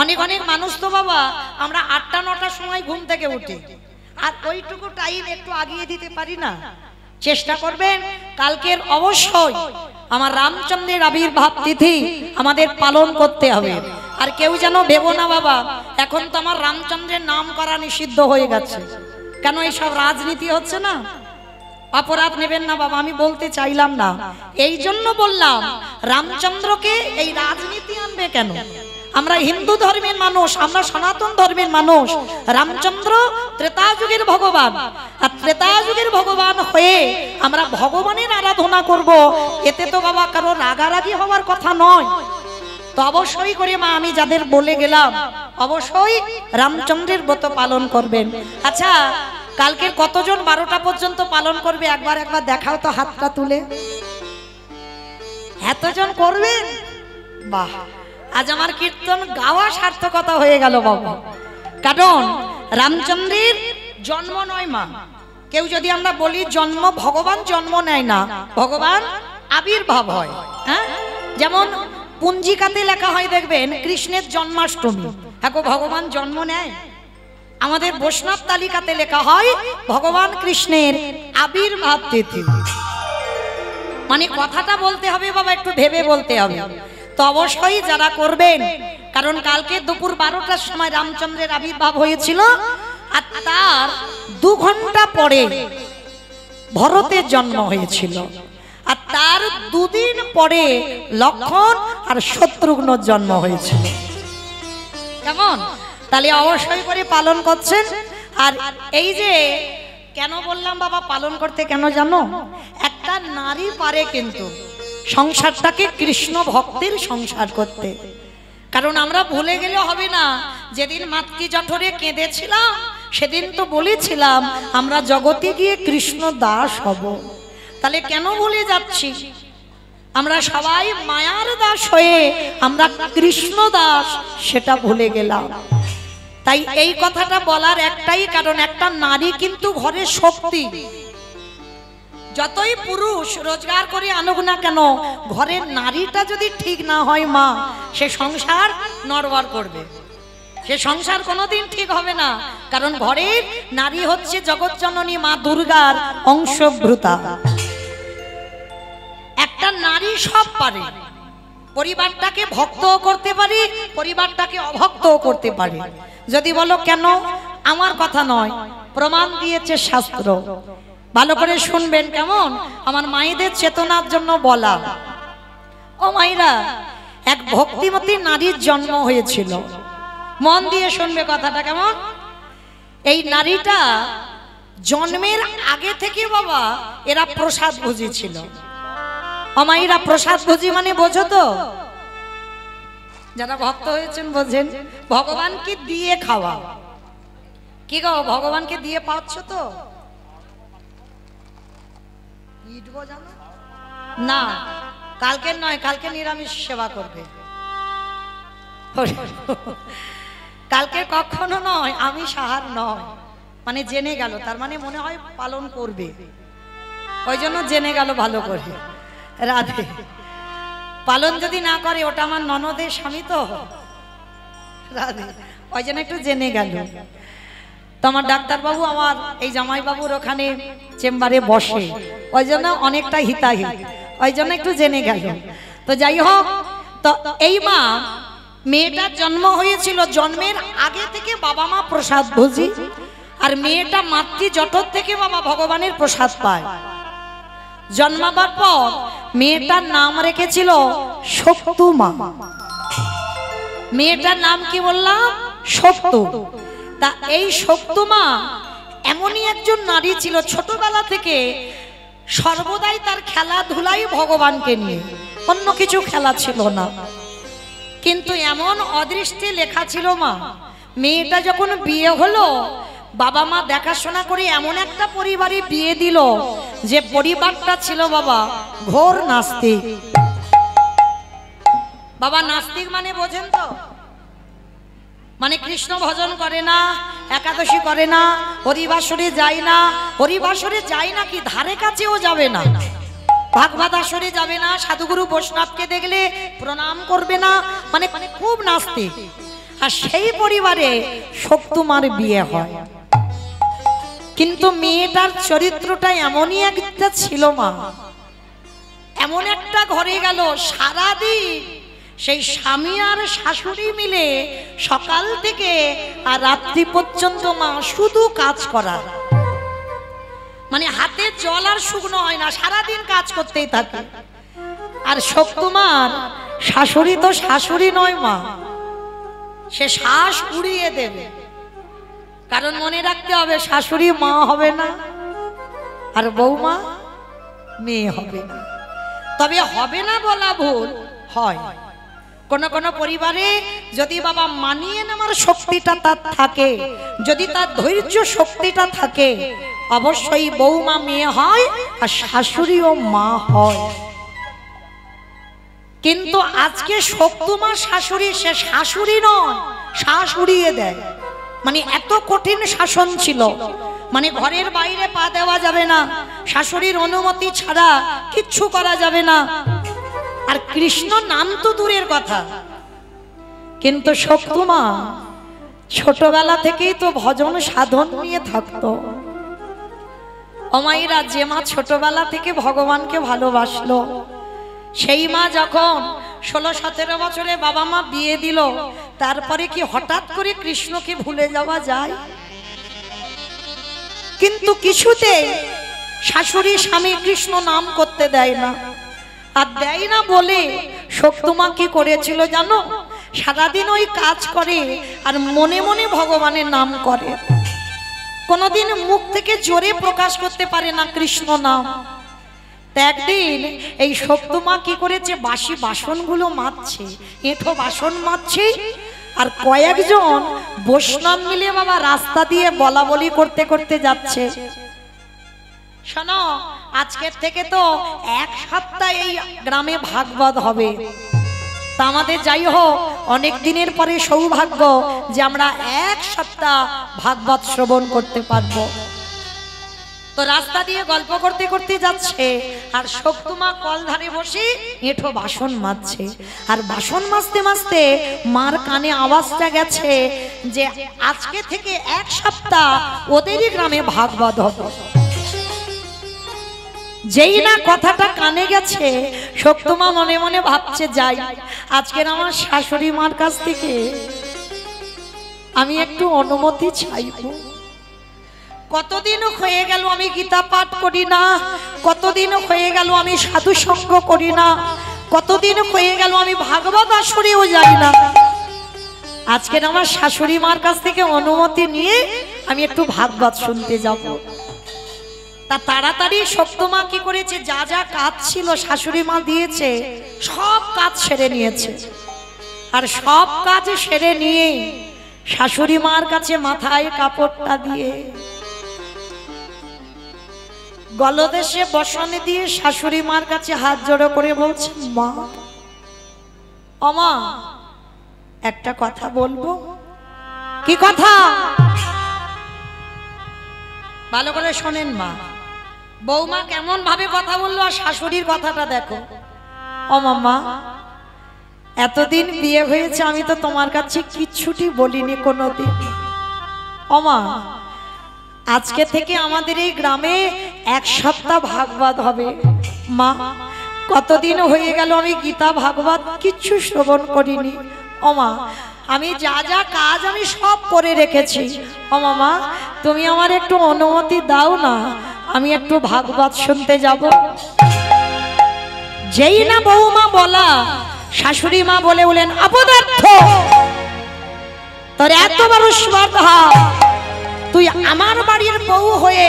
অনেক অনেক মানুষ তো বাবা আমরা 8টা 9টার সময় ঘুম থেকে উঠি, আর ওইটুকু টাইম একটু আগিয়ে দিতে পারি না। চেষ্টা করবেন কালকের অবশ্যই আমার রামচন্দ্রের আবির্ভাব তিথি আমাদের পালন করতে হবে। আর কেউ যেন ভেবো না বাবা এখন তো আমার রামচন্দ্রের নাম করা নিষিদ্ধ হয়ে গেছে, কেন এইসব রাজনীতি হচ্ছে না? অপরাধ নেবেন না বাবা, আমি বলতে চাইলাম না। এই জন্য বললাম রামচন্দ্রকে এই রাজনীতি আনবে কেন? আমরা হিন্দু ধর্মের মানুষ, আমরা সনাতন ধর্মের মানুষ। রামচন্দ্র ত্রেতা যুগের ভগবান, আর ত্রেতা যুগের ভগবান হয়ে আমরা ভগবানের আরাধনা করব, এতে তো বাবা কারো রাগারাগি হওয়ার কথা নয়। তো অবশ্যই করে মা আমি যাদের বলে গেলাম অবশ্যই রামচন্দ্রের ব্রত পালন করবেন। আচ্ছা কালকের কতজন 12টা পর্যন্ত পালন করবে একবার দেখাও তো হাতটা তুলে। এতজন করবেন? বাহ, আজ আমার কীর্তন গাওয়া সার্থকতা হয়ে গেল বাবা। কারণ রামচন্দ্রের জন্ম নয় মা, কেউ যদি আমরা বলি জন্ম, ভগবান জন্ম নেয় না, ভগবান আবির্ভাব হয়। হ্যাঁ, যেমন পুঞ্জিকাতে লেখা হয় দেখবেন কৃষ্ণের জন্মাষ্টমী, হ্যাঁ ভগবান জন্ম নেয়। আমাদের বৈষ্ণব তালিকাতে লেখা হয় ভগবান কৃষ্ণের আবির্ভাব তিথি। মানে কথাটা বলতে হবে বাবা, একটু ভেবে বলতে হবে। তো অবশ্যই যারা করবেন, কারণ কালকে দুপুর 12টার সময় রামচন্দ্রের আবির্ভাব হয়েছিল, আর তার 2 ঘন্টা পরে ভরতের জন্ম হয়েছিল, আর তার 2 দিন পরে লক্ষ্মণ আর শত্রুঘ্নর জন্ম হয়েছিল। কেমন? তাহলে অবশ্যই করে পালন করছেন। আর এই যে কেন বললাম বাবা পালন করতে, কেন জানো? একটা নারী পারে কিন্তু সংসারটাকে কৃষ্ণ ভক্তের সংসার করতে। কারণ আমরা ভুলে গেলে হবে না, যেদিন মাতৃ জঠরে কেঁদেছিলাম সেদিন তো বলেছিলাম আমরা জগতে গিয়ে কৃষ্ণ দাস হব। তাহলে কেন ভুলে যাচ্ছি? আমরা সবাই মায়ার দাস হয়ে আমরা কৃষ্ণ দাস, সেটা ভুলে গেলাম। তাই এই কথাটা বলার একটাই কারণ, একটা নারী কিন্তু ঘরের শক্তি। যতই পুরুষ রোজগার করে আনুক না কেন, ঘরের নারীটা যদি ঠিক না হয় মা, সে সংসার নড়বড় করবে, সে সংসার কোনোদিন ঠিক হবে না। কারণ ঘরের নারী হচ্ছে জগৎজননী মা দুর্গার অংশভূতা। একটা নারী সব পারে, পরিবারটাকে ভক্তও করতে পারি, পরিবারটাকে অভক্তও করতে পারি। যদি বলো কেন, আমার কথা নয়, প্রমাণ দিয়েছে শাস্ত্র। ভালো করে শুনবেন কেমন, আমার মায়েদের চেতনার জন্য বলা। ও মায়েরা, এক ভক্তিমতী নারীর জন্ম হয়েছিল। মন দিয়ে শুনবে কথাটা কেমন। এই নারীটা জন্মের আগে থেকে বাবা এরা প্রসাদ ভোজী ছিল। অমাইরা প্রসাদ ভোজী মানে বোঝো তো, যারা ভক্ত হয়েছেন বোঝেন, ভগবানকে দিয়ে খাওয়া। কি গো, ভগবানকে দিয়ে পাচ্ছ তো? না, কালকে নয়, কালকে নিরামিষ সেবা করবে। কালকে কখনো নয়, আমি সাহার নয়, মানে জেনে গেল, তার মানে মনে হয় পালন করবে, ওই জন্য জেনে গেল ভালো করে। রাধে, পালন যদি না করে, ওটা আমার ননদের স্বামী তো, রাধে, ওই জন্য একটু জেনে গেল। তো আমার ডাক্তারবাবু আমার এই জামাইবাবুর ওখানে চেম্বারে বসে, ওই জন্য অনেকটা হিতাহিত, ওই জন্য একটু জেনে গেল। তো যাই হোক, তো এই মা মেয়েটার জন্ম হয়েছিল, জন্মের আগে থেকে বাবা মা প্রসাদ ভোজী, আর মেয়েটা মাতৃ জঠর থেকে বাবা ভগবানের প্রসাদ পায়। জন্মাবার পর মেয়েটার নাম রেখেছিল শক্তুমা। মেয়েটার নাম কি বললাম? শক্তু। তা এই শক্তুমা এমনই একজন নারী ছিল, ছোটবেলা থেকে সর্বদাই তার খেলাধুলাই ভগবানকে নিয়ে, অন্য কিছু খেলা ছিল না। কিন্তু এমন অদৃষ্টে লেখা ছিল মা, মেয়েটা যখন বিয়ে হলো, বাবা মা দেখাশোনা করে এমন একটা পরিবারে বিয়ে দিল, যে পরিবারটা ছিল বাবা ঘোর নাস্তিক। বাবা নাস্তিক মানে বোঝেন তো, মানে কৃষ্ণ ভজন করে না, একাদশী করে না, হরিবাসরে যায় না, হরিবাসরে যায় না কি ধারে কাছেও যাবে না, ভাগবত আসরে যাবে না, সাধুগুরু বৈষ্ণবকে দেখলে প্রণাম করবে না, মানে খুব নাস্তিক। আর সেই পরিবারে শক্তুমার বিয়ে হয়। কিন্তু মেয়েটার চরিত্রটা এমনই একটা ছিল মা, এমন একটা ঘরে গেল, সারাদিন সেই স্বামী আর শাশুড়ি মিলে সকাল থেকে আর রাত্রি পর্যন্ত মা শুধু কাজ করা, মানে হাতে জল আর শুকনো হয় না, সারাদিন কাজ করতেই থাকে। আর শক্তুমার শাশুড়ি তো শাশুড়ি নয় মা, সে শ্বাস উড়িয়ে দেবে। কারণ মনে রাখতে হবে, শাশুড়ি মা হবে না, আর বৌমা মেয়ে হবে না। তবে হবে না বলা ভুল, হয়। কোন কোন পরিবারে যদি বাবা মানিয়ে নেওয়ার শক্তিটা তার থাকে, যদি তার ধৈর্য শক্তিটা থাকে, অবশ্যই বৌমা মেয়ে হয় আর শাশুড়িও মা হয়। কিন্তু আজকে শক্তুমা শাশুড়ি, সে শাশুড়ি নয়, শ্বাস উড়িয়ে দেয়। মানে এত কঠিন শাসন ছিল, মানে ঘরের বাইরে পা দেওয়া যাবে না, শাশুড়ির অনুমতি ছাড়া কিচ্ছু করা যাবে না। আর কৃষ্ণ নাম তো দূরের কথা, কিন্তু শক্তুমা ছোটবেলা থেকেই তো ভজন সাধন নিয়ে থাকতো। অমাইরা, যে মা ছোটবেলা থেকে ভগবানকে ভালোবাসলো, সেই মা যখন 16-17 বছরে বাবা মা বিয়ে দিল, তারপরে কি হঠাৎ করে কৃষ্ণকে ভুলে যাওয়া যায়? কিন্তু কিছুতে শাশুড়ি স্বামী কৃষ্ণ নাম করতে দেয় না। আর দেয় না বলে শক্তুমা কি করেছিল জানো? সারাদিন ওই কাজ করে আর মনে মনে ভগবানের নাম করে, কোনোদিন মুখ থেকে জোরে প্রকাশ করতে পারে না কৃষ্ণ নাম। একদিন এই শক্তুমা কি করেছে, বাসি বাসনগুলো মাজছে, এঁঠো বাসন মাজছে, আর কয়েকজন বৈষ্ণব মিলে বাবা রাস্তা দিয়ে বলা বলি করতে করতে যাচ্ছে। শোনো, আজকের থেকে তো 1 সপ্তাহ এই গ্রামে ভাগবত হবে। তা আমাদের যাই হোক, অনেক দিনের পরে সৌভাগ্য যে আমরা 1 সপ্তাহ ভাগবত শ্রবণ করতে পারবো। তো রাস্তা দিয়ে গল্প করতে করতে যাচ্ছে, আর শক্তুমা কল ধারে বসে এঁঠো বাসন মাজছে। আর বাসন মাজতে মাজতে মার কানে আওয়াজটা গেছে যে আজকে থেকে 1 সপ্তাহ ওদেরই গ্রামে ভাগবত হবে। যেই না কথাটা কানে গেছে শক্তিমা মনে মনে ভাবছে যাই আজকের আমার শাশুড়ি মার কাছ থেকে আমি একটু অনুমতি চাইব। কতদিন হয়ে গেল আমি গীতা পাঠ করি না, কতদিন হয়ে গেল আমি সাধু সঙ্গ করি না, কতদিন হয়ে গেল আমি ভাগবত আসরেও যাই না। আজকের আমার শাশুড়ি মার কাছ থেকে অনুমতি নিয়ে আমি একটু ভাগবত শুনতে যাব। তা তাড়াতাড়ি শক্তিমা কি করেছে, যা যা কাজ ছিল শাশুড়ি মা দিয়েছে সব কাজ সেরে নিয়েছে। আর সব কাজ সেরে নিয়ে শাশুড়ি মার কাছে মাথায় কাপড়টা দিয়ে গলদেশে বসানে দিয়ে শাশুড়ি মার কাছে হাত জড়ো করে বলছে, মা ওমা একটা কথা বলবো। কি কথা? ভালো করে শোনেন মা। বৌমা কেমন ভাবে কথা বললো আর শাশুড়ির কথাটা দেখো। ও মামা, এতদিন বিয়ে হয়েছে আমি তো তোমার কাছে কিচ্ছুটি বলিনি কোনোদিন। ও মা, আজকে থেকে আমাদের এই গ্রামে 1 সপ্তাহ ভাগবত হবে। মা, কতদিন হয়ে গেল আমি গীতা ভাগবত কিচ্ছু শ্রবণ করিনি। ও মা, আমি যা যা কাজ আমি সব করে রেখেছি। ও মামা, তুমি আমার একটু অনুমতি দাও না, আমি একটু ভাগবত শুনতে যাব। যেই না বৌমা বলা, শাশুড়ি মা বলে বলেন, অপদার্থ, তোর এত বড় স্পর্ধা, তুই আমার বাড়ির বউ হয়ে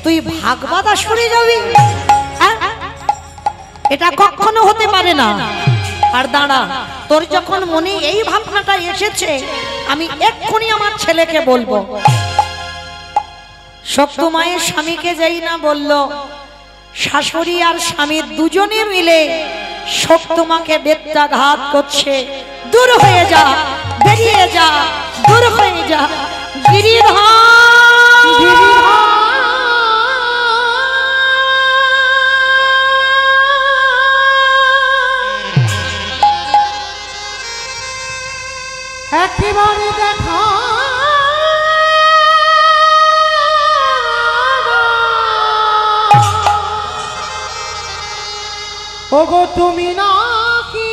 তুই ভাগবত আসরে যাবি? এটা কখনো হতে পারে না। আর দাঁড়া, তোর যখন মনে এই ভাবনাটা এসেছে আমি এক্ষুনি আমার ছেলেকে বলবো। শক্তিমায়ের স্বামীকে যাই না বলল, শাশুড়ি আর স্বামী দুজনে মিলে শক্তিমাকে বেত্রাঘাত করছে। দূর হয়ে যা, বেরিয়ে যা, দূর হয়ে যা। গিরিধর একেবারে দেখা ওগো তুমি নাকি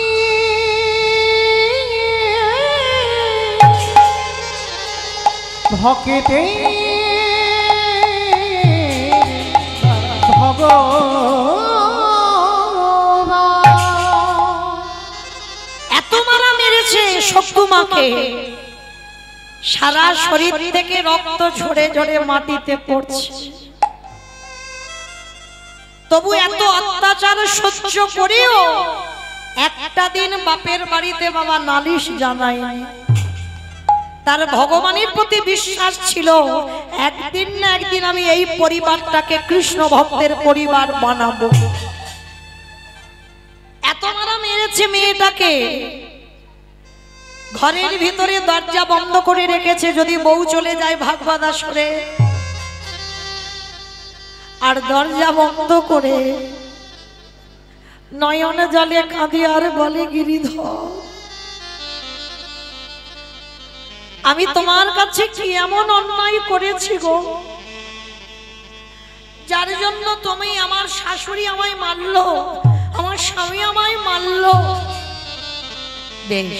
ভকেতে এত মারা মেরেছে শক্তিমাকে, সারা শরীর থেকে রক্ত ঝরে ঝরে মাটিতে পড়ছে। তবু এত অত্যাচার সহ্য করেও একটা দিন বাপের বাড়িতে বাবা নালিশ জানায়নি। তার ভগবানের প্রতি বিশ্বাস ছিল, একদিন না একদিন আমি এই পরিবারটাকে কৃষ্ণ ভক্তের পরিবার বানাবো। এত মারা মেরেছে মেয়েটাকে, ঘরের ভিতরে দরজা বন্ধ করে রেখেছে, যদি বউ চলে যায় ভাগবত আসরে। আর দরজা বন্ধ করে নয়ন জলে কাঁদি আর বলে, গিরিধর, আমি তোমার কাছে কি এমন অন্যায় করেছি গো, যার জন্য তুমি আমার শাশুড়ি আমায় মারলো, আমার স্বামী আমায় মারলো। বেশ,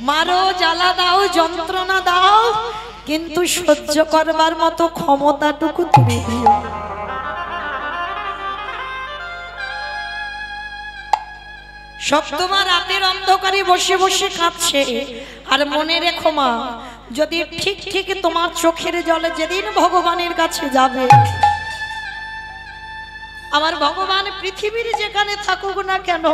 মারো, জ্বালা দাও, যন্ত্রণা দাও, কিন্তু সহ্য করবার মতো ক্ষমতাটুকু তুমি দিও। শক্তিমা রাতের অন্ধকারে বসে বসে কাঁদছে। আর মনে রেখো মা, যদি ঠিক ঠিক তোমার চোখের জলে যেদিন ভগবানের কাছে যাবে, আমার ভগবান পৃথিবীর যেখানে থাকুক না কেন,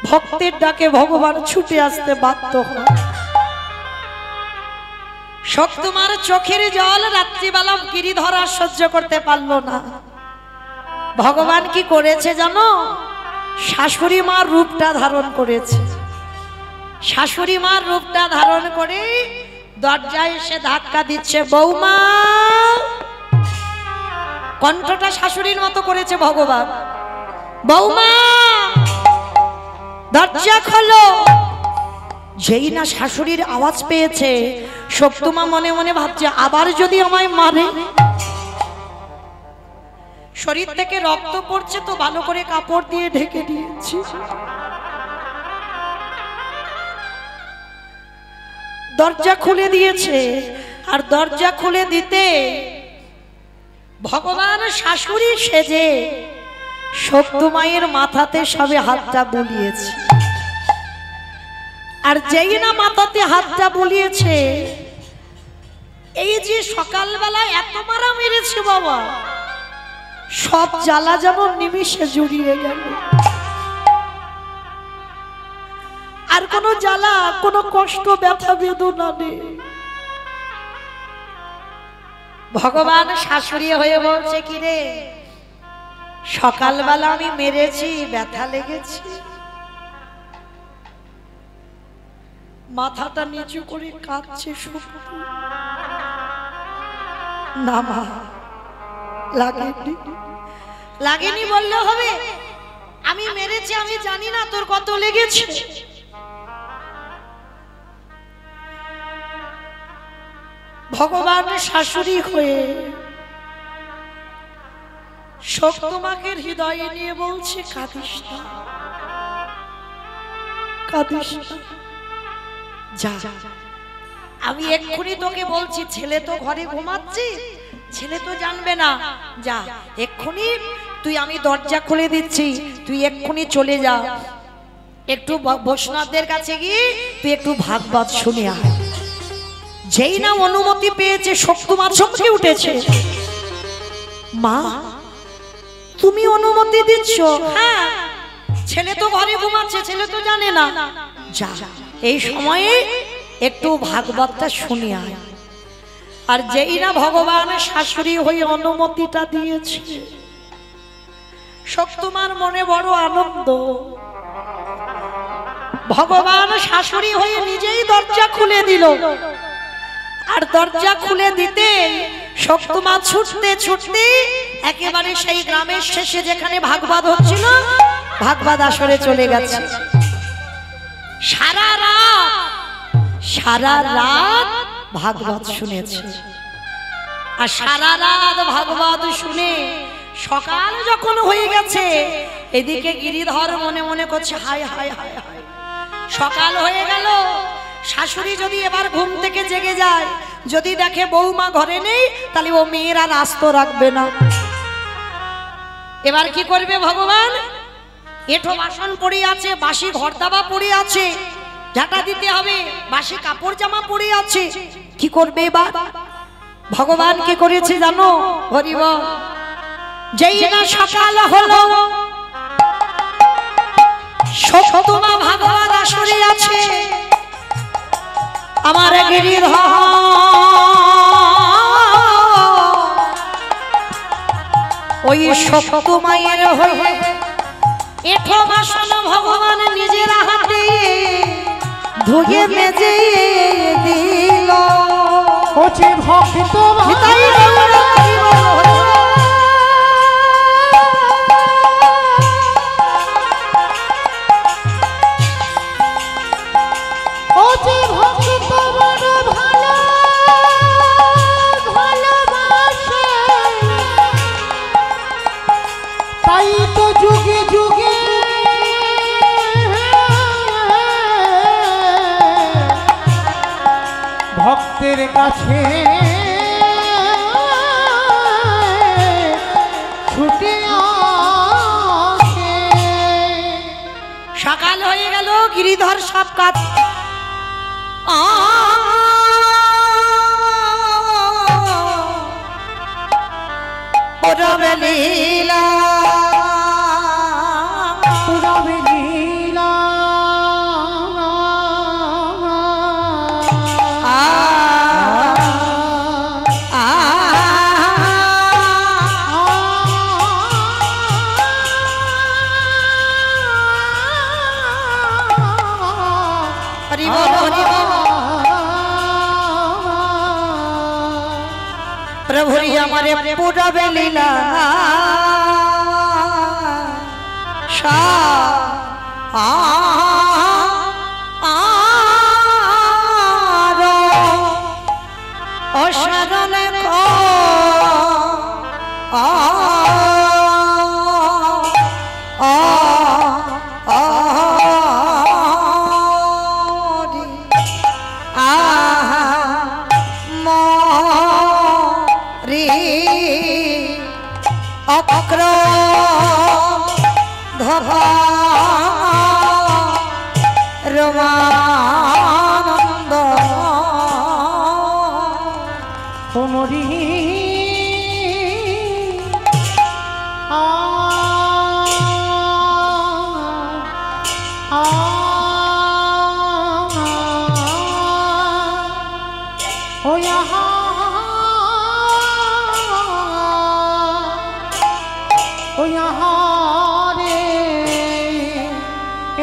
ভক্তের ডাকে ভগবান ছুটে আসতে বাধ্য হয়। শক্তিমার চোখের জল রাত্রিবেলা গিরিধর আর সহ্য করতে পারলো না। ভগবান কি করেছে জানো? শাশুড়ি মার রূপটা ধারণ করেছে। শাশুড়ি মার রূপটা ধারণ করে দরজায় এসে ধাক্কা দিচ্ছে, বৌমা। কণ্ঠটা শাশুড়ির মতো করেছে ভগবান, বৌমা দরজা খোলো। যেই না শাশুড়ির আওয়াজ পেয়েছে, শক্তিমা মনে মনে ভাবছে, আবার যদি আমায় মারে। শরীর থেকে রক্ত পড়ছে তো ভালো করে কাপড় দিয়ে ঢেকে দিয়েছি। দরজা খুলে দিয়েছে, আর দরজা খুলে দিতে ভগবান শাশুড়ি সেজে সত্যমায়ের মাথাতে সবে হাতটা বুলিয়েছে। আর যেই না মাথাতে হাতটা বুলিয়েছে, এই যে সকালবেলা এত মারা মেরেছে বাবা, সব জ্বালা যেমন নিমিষে জুড়িয়ে গেল। আর কোনো জ্বালা, কোনো কষ্ট, ব্যথা বেদনা নেই। ভগবান শাশুড়ি হয়ে বলছে, কি রে সকালবেলা আমি মেরেছি, ব্যথা লেগেছে? মাথাটা নিচু করে কাঁদছে সত্যি। না মা, লাগেনি। লাগেনি বললে হবে? আমি মেরেছি, আমি জানি না তোর কত লেগেছে। ভগবান শাশুড়ি হয়ে সত্যমাকে হৃদয়ে নিয়ে বলছে, কাঁদিস না, কাঁদিস না, যা। আমি এক্ষুনি তোকে বলছি, ছেলে তো ঘরে ঘুমাচ্ছে, ছেলে তো জানবে না, যা এক্ষুনি তুই, আমি দরজা খুলে দিচ্ছি, তুই এক্ষুনি চলে যা, একটু বৈষ্ণবদের কাছে গিয়ে তুই একটু ভাগবত শুনে আয়। যেই না অনুমতি পেয়েছে, সত্যমা চমকে উঠেছে। মা, তুমি অনুমতি দিচ্ছ? হ্যাঁ, ছেলে তো ঘরে ঘুমাচ্ছে, ছেলে তো জানে না, যা এই সময়ে একটু ভাগবতটা শুনে আয়। আর যেই না ভগবান শাশুড়ি হয়ে অনুমতিটা দিয়েছে, সত্যমার মনে বড় আনন্দ। ভগবান শাশুড়ি হয়ে নিজেই দরজা খুলে দিল। আর দরজা খুলে দিতে সত্যমা ছুটতে ছুটতে একেবারে সেই গ্রামের শেষে যেখানে ভাগবত হচ্ছিল, ভাগবত আসরে চলে গেছে। সারা রাত ভাগবত শুনেছে। আর সারা রাত ভাগবত শুনে সকাল যখন হয়ে গেছে, এদিকে গিরিধর মনে মনে করছে, হায় হায় হায় হায়, সকাল হয়ে গেল। শাশুড়ি যদি এবার ঘুম থেকে জেগে যায়, যদি দেখে বৌমা ঘরে নেই, তাহলে ও মেয়ের আর আস্ত রাখবে না। এবার কি করবে ভগবান? এঁঠো বাসন পড়ে আছে, বাসি ঘর দাবা পড়ে আছে, ঝাঁটা দিতে হবে, বাসি কাপড় জামা পড়ে আছে, কি করবে এবার? ভগবান কি করেছে জানো? হরিব, যেই না সকাল হলো, সত্যমা ভাগবত আসরে আছে। আমার গিরিধর ওই সত্যমায়ের হয়ে এঁঠো বাসন ভগবান নিজের হাতে ধুয়ে মেজে দিল। ভক্ত ভক্তের কাছে ছুটে আসে। সকাল হয়ে গেল, গিরিধর সব কাজ লীলা প্রভুরি আমারে পুরাবে লীলা অসারণে অক্র ধভা রমানন্দ তোমরি ओ यहाँ रे ए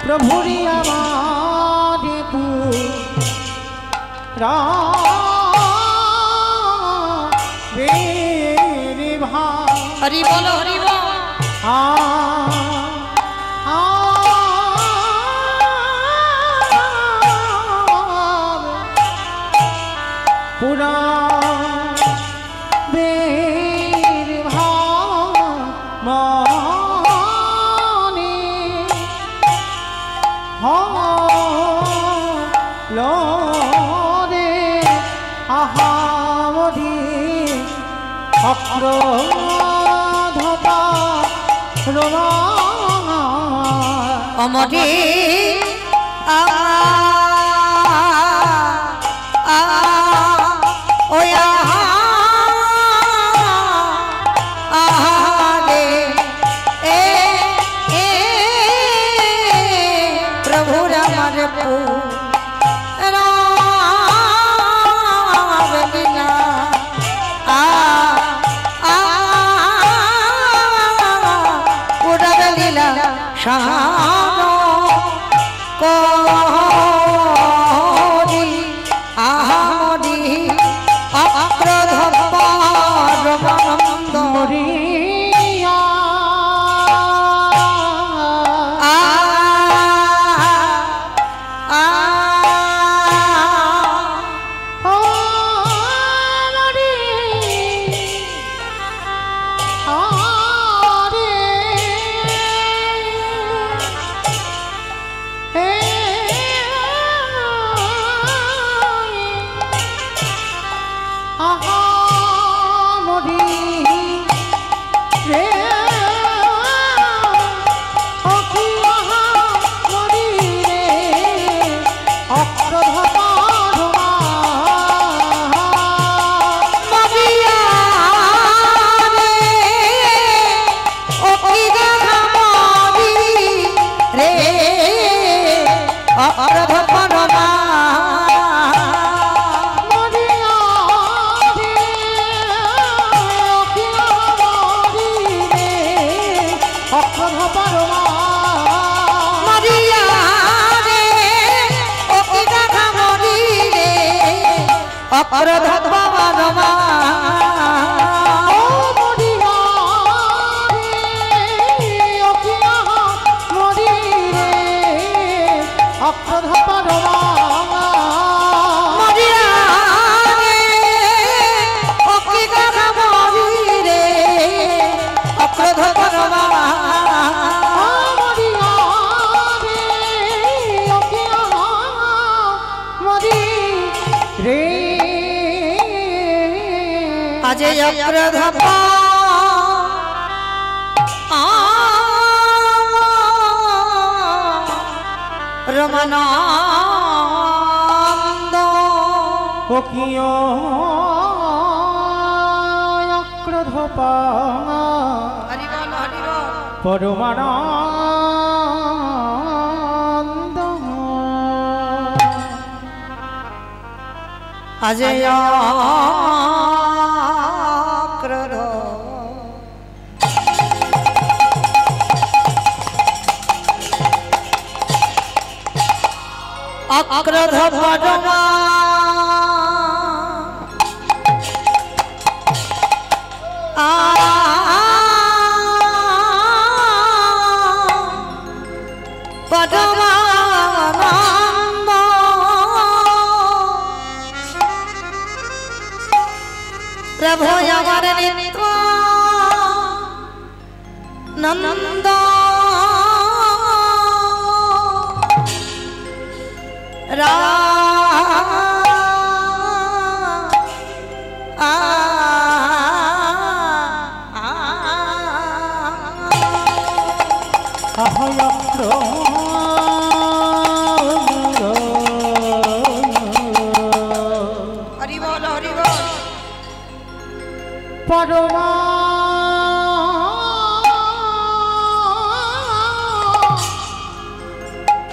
प्रभुरी हमारे पूरा मेरे भाई हरि बोलो हरि बोलो पूरा मेरे भाने लो रे आहावरी अक्रोधता रोमा अमरी अजय अग्रधपा रमानंद ओकियो अग्रधपा हरि बोल हरि बोल परमानंद अजय अग्रध परमा पदमानंद प्रभु अमर नित्य नंद रा অহয়ক্র হরি বল হরি বল। পরমা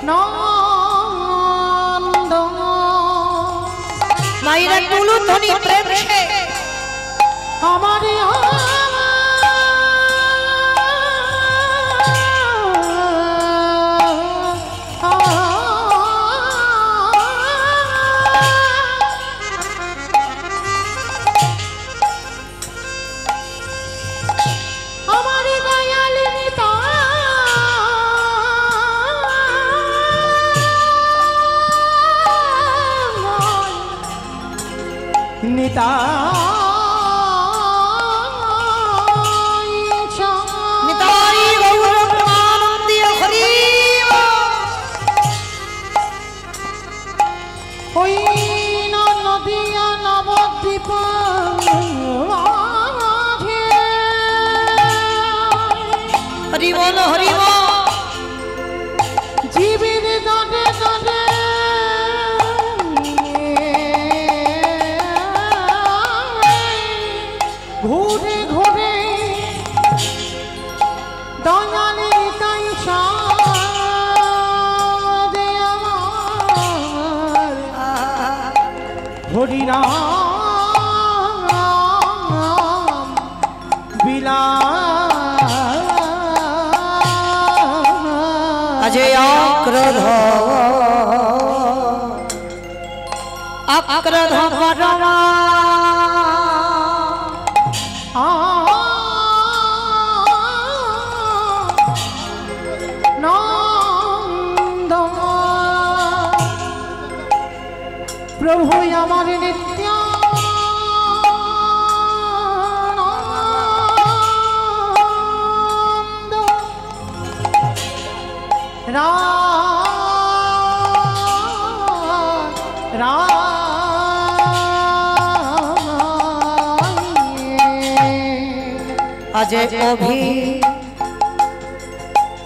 নন্দ মায়েরা তুলু ধ্বনি প্রেম সে আমার নিতাই গৌর প্রেমানন্দে হরি ওই নদিয়া নবদ্বীপ হরি বল হরি বল। জীবের দরে দরে ঘুরে ঘুরে দয়ালে তাই সাদে আমার হরিনাম বিলাস আজে অক্রোধ অক্রোধ পরমা নন্দ প্রভু আমার নিত্য আজে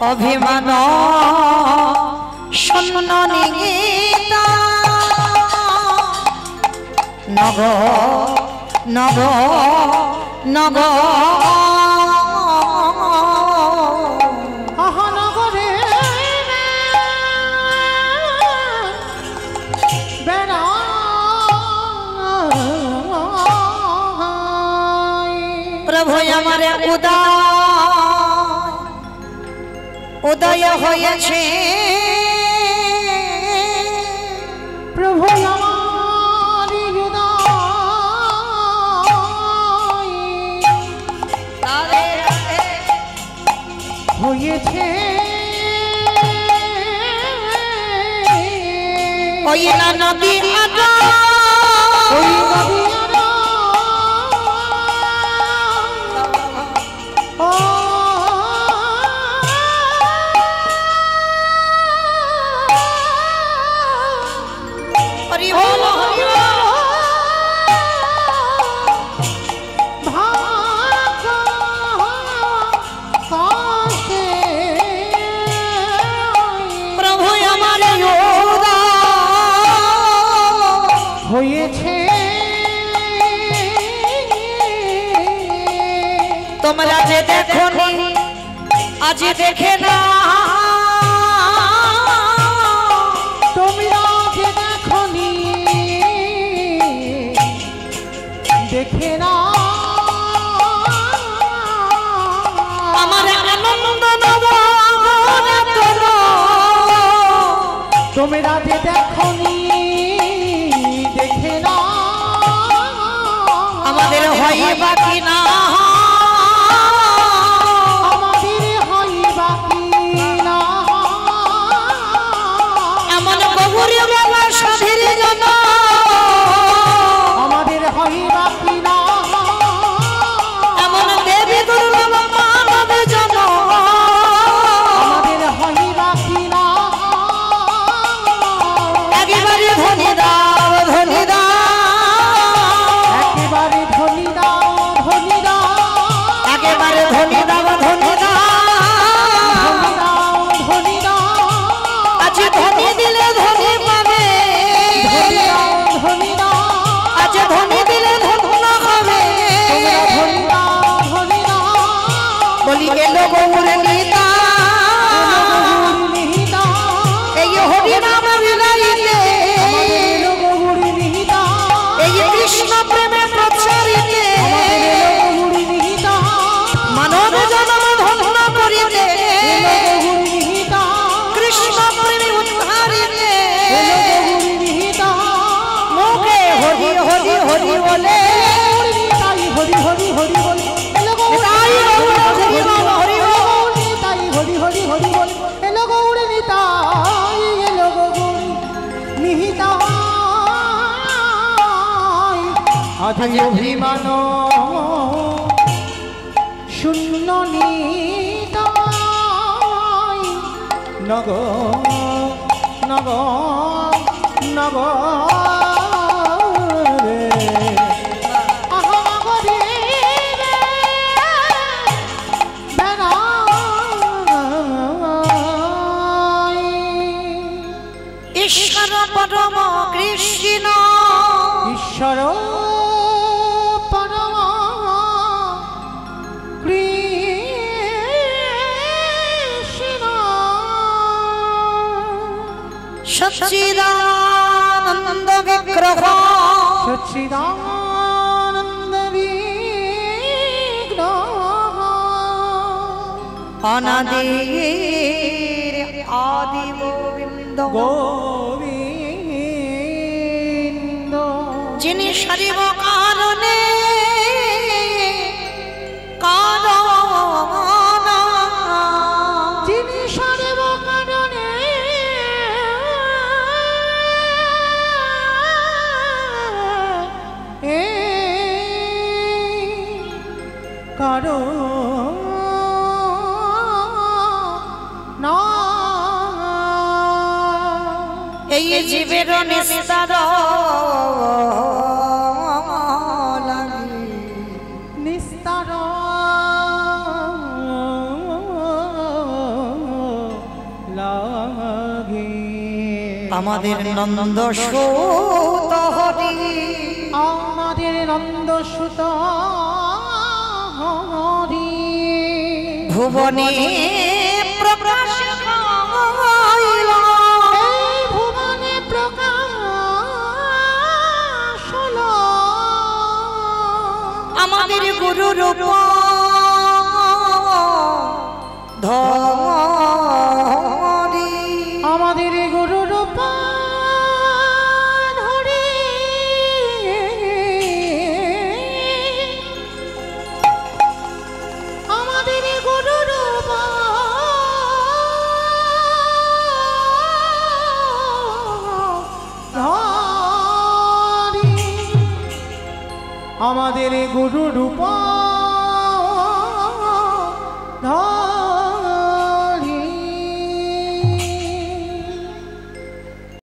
অভিমান সন্ননি গীতা নগ নগ নগ আহানগরে প্রভু আমারে উদয় হয়েছে প্রভু আমার হয়েছে ওই না নদী ওই নদী হরি বল হরি বল। প্রভু আমার হয়েছে তোমরা যে দেখো আজ দেখে না তোমরা যে দেখনি দেখে না আমার আনন্দ নব তোমরা যে দেখনি দেখে না আমাদের হয় বাকি না আমাদের হয় বাকি না এমন গৌরী বাবা সাধীর জন আমাদের হয় বাকি না এমন দেবী দুর্লভ মানব জন আমাদের হয় বাকি না একেবারে ধনী দাও ধনী দাও একেবারে ধনী দাও ধনী দাও বলি এলো গৌরী নিতাই এলো গৌরী নিহিতাই আধি অভিমান শূন্য নিতাই নগ নগ নগ ঈশ্বর পরম কৃষ্ণ ঈশ্বর পরম কৃষ্ণ সচ্চিদানন্দ বিগ্রহ সচ্চিদানন্দ বিগ্রহ অনাদির আদি গোবিন্দ গোবিন্দ যিনি সারিব কারণে কারণ যিনি সারিব কারণে কারণ না এই জীবের নিস্তার নিস্তার লাগে আমাদের নন্দ সুত হরি আমাদের নন্দ সুত হরি ভুবনে প্রকাশ পাইল এই ভুবনে প্রকাশ হলো আমাদের গুরু রূপ ধরি আমাদের গুরু রূপ ধরি আমাদের গুরু রূপ ধরি আমাদের গুরু রূপ